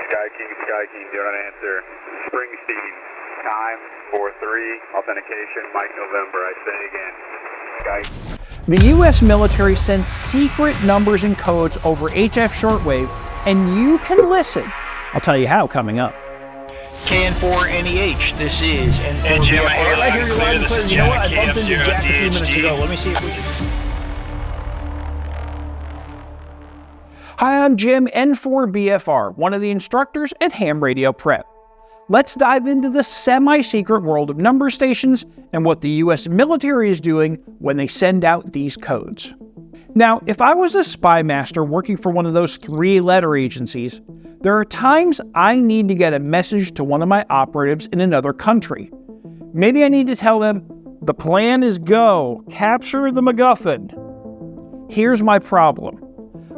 Sky King, do not answer. Springsteen, time 4-3, authentication, Mike November. I say again, Sky. The U.S. military sends secret numbers and codes over HF Shortwave, and you can listen. I'll tell you how coming up. KN4NEH, this is N4 Jim, BFR. I hear you loud and clear. You know what? I bumped into Jack a few minutes ago. Let me see if we can... Hi, I'm Jim, N4 BFR, one of the instructors at Ham Radio Prep. Let's dive into the semi-secret world of number stations and what the U.S. military is doing when they send out these codes. Now, if I was a spy master working for one of those 3-letter agencies, there are times I need to get a message to one of my operatives in another country. Maybe I need to tell them, the plan is go, capture the MacGuffin. Here's my problem.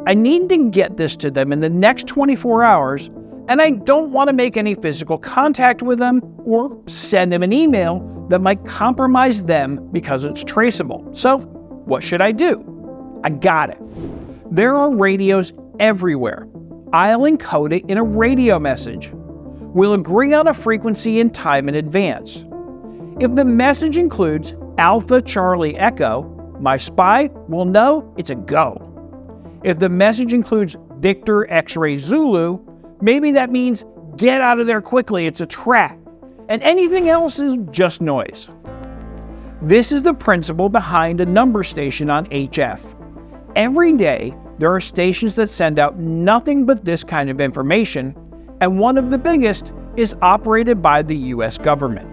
I need to get this to them in the next 24 hours, and I don't want to make any physical contact with them or send them an email that might compromise them because it's traceable. So, what should I do? I got it. There are radios everywhere. I'll encode it in a radio message. We'll agree on a frequency and time in advance. If the message includes Alpha Charlie Echo, my spy will know it's a go. If the message includes Victor X-Ray Zulu, maybe that means get out of there quickly, it's a trap. And anything else is just noise. This is the principle behind a number station on HF. Every day, there are stations that send out nothing but this kind of information, and one of the biggest is operated by the US government.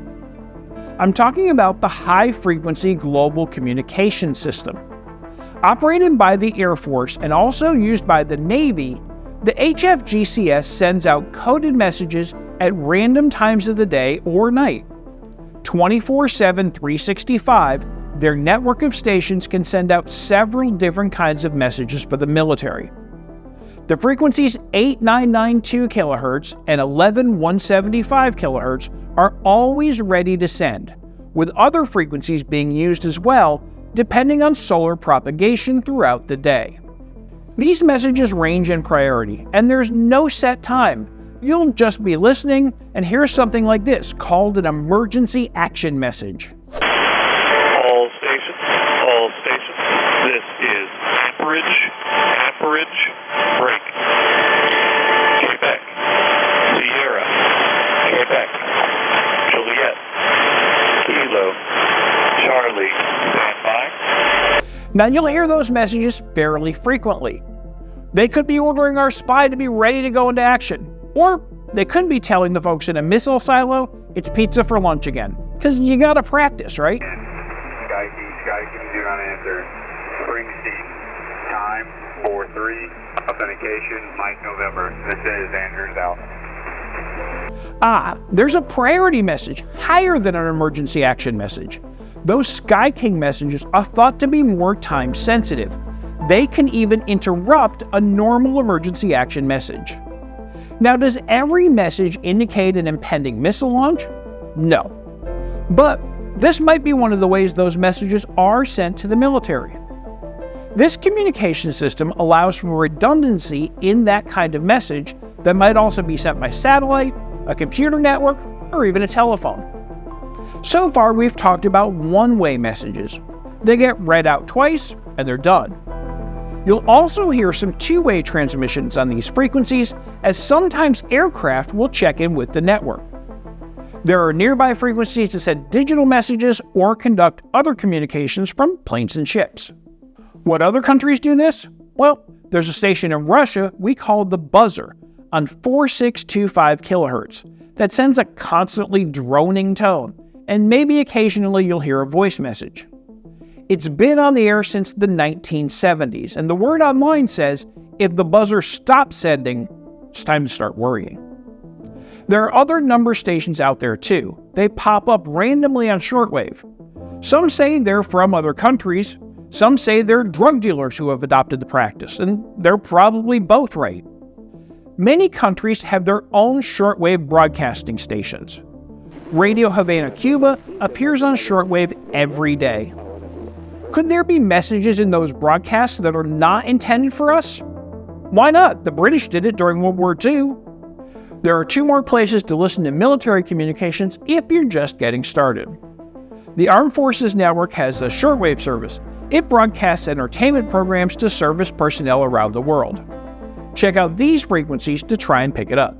I'm talking about the High-Frequency Global Communication System. Operated by the Air Force and also used by the Navy, the HFGCS sends out coded messages at random times of the day or night. 24/7, 365, their network of stations can send out several different kinds of messages for the military. The frequencies 8992 kHz and 11175 kHz are always ready to send, with other frequencies being used as well, depending on solar propagation throughout the day. These messages range in priority, and there's no set time. You'll just be listening and hear something like this, called an emergency action message. All stations, this is Anchorage, break. Quebec, Sierra, Quebec, Juliet, Kilo, Charlie, stand by. Now you'll hear those messages fairly frequently. They could be ordering our spy to be ready to go into action, or they could be telling the folks in a missile silo it's pizza for lunch again, because you gotta practice, right? Sky King, do not answer. Springsteen, time 4-3, authentication, Mike November. This is Andrews out. There's a priority message higher than an emergency action message. Those Sky King messages are thought to be more time sensitive. They can even interrupt a normal emergency action message. Now, does every message indicate an impending missile launch? No. But this might be one of the ways those messages are sent to the military. This communication system allows for redundancy in that kind of message that might also be sent by satellite, a computer network, or even a telephone. So far, we've talked about one-way messages. They get read out twice, and they're done. You'll also hear some two-way transmissions on these frequencies, as sometimes aircraft will check in with the network. There are nearby frequencies to send digital messages or conduct other communications from planes and ships. What other countries do this? Well, there's a station in Russia we call the buzzer on 4625 kHz that sends a constantly droning tone, and maybe occasionally you'll hear a voice message. It's been on the air since the 1970s, and the word online says if the buzzer stops sending, it's time to start worrying. There are other number stations out there too. They pop up randomly on shortwave. Some say they're from other countries, some say they're drug dealers who have adopted the practice, and they're probably both right. Many countries have their own shortwave broadcasting stations. Radio Havana, Cuba appears on shortwave every day. Could there be messages in those broadcasts that are not intended for us? Why not? The British did it during World War II. There are 2 more places to listen to military communications if you're just getting started. The Armed Forces Network has a shortwave service. It broadcasts entertainment programs to service personnel around the world. Check out these frequencies to try and pick it up.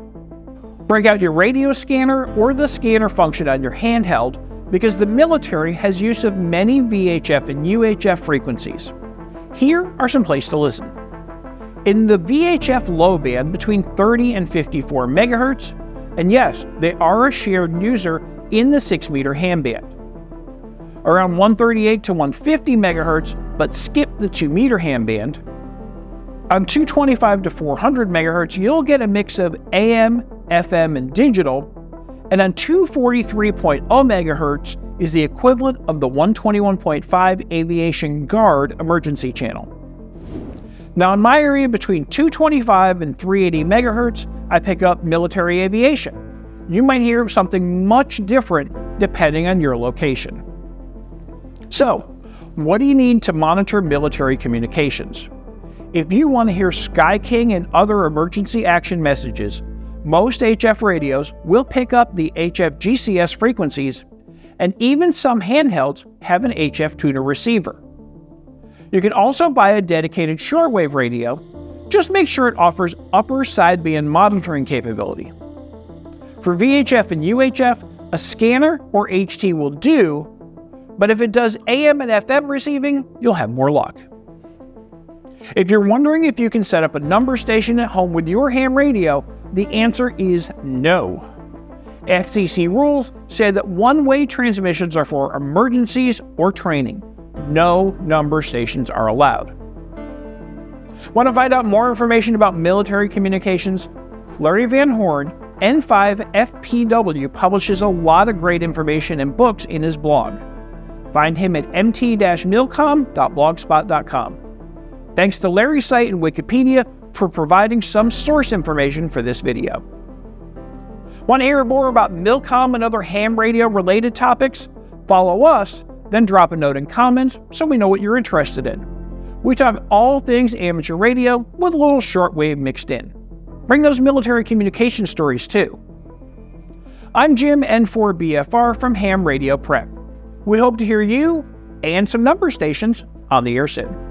Break out your radio scanner or the scanner function on your handheld because the military has use of many VHF and UHF frequencies. Here are some places to listen. In the VHF low band between 30 and 54 MHz, and yes, they are a shared user in the 6-meter ham band. Around 138 to 150 MHz, but skip the 2-meter ham band. On 225 to 400 MHz, you'll get a mix of AM, FM, and digital, and on 243.0 MHz is the equivalent of the 121.5 Aviation Guard emergency channel. Now in my area between 225 and 380 MHz, I pick up military aviation. You might hear something much different depending on your location. So, what do you need to monitor military communications? If you want to hear Sky King and other emergency action messages, most HF radios will pick up the HFGCS frequencies, and even some handhelds have an HF tuner receiver. You can also buy a dedicated shortwave radio. Just make sure it offers upper sideband monitoring capability. For VHF and UHF, a scanner or HT will do, but if it does AM and FM receiving, you'll have more luck. If you're wondering if you can set up a number station at home with your ham radio, the answer is no. FCC rules say that one-way transmissions are for emergencies or training. No number stations are allowed. Want to find out more information about military communications? Larry Van Horn, N5FPW, publishes a lot of great information and books in his blog. Find him at mt-milcom.blogspot.com. Thanks to Larry's site and Wikipedia for providing some source information for this video. Want to hear more about Milcom and other ham radio related topics? Follow us, then drop a note in comments so we know what you're interested in. We talk all things amateur radio with a little shortwave mixed in. Bring those military communication stories too. I'm Jim N4BFR from Ham Radio Prep. We hope to hear you and some number stations on the air soon.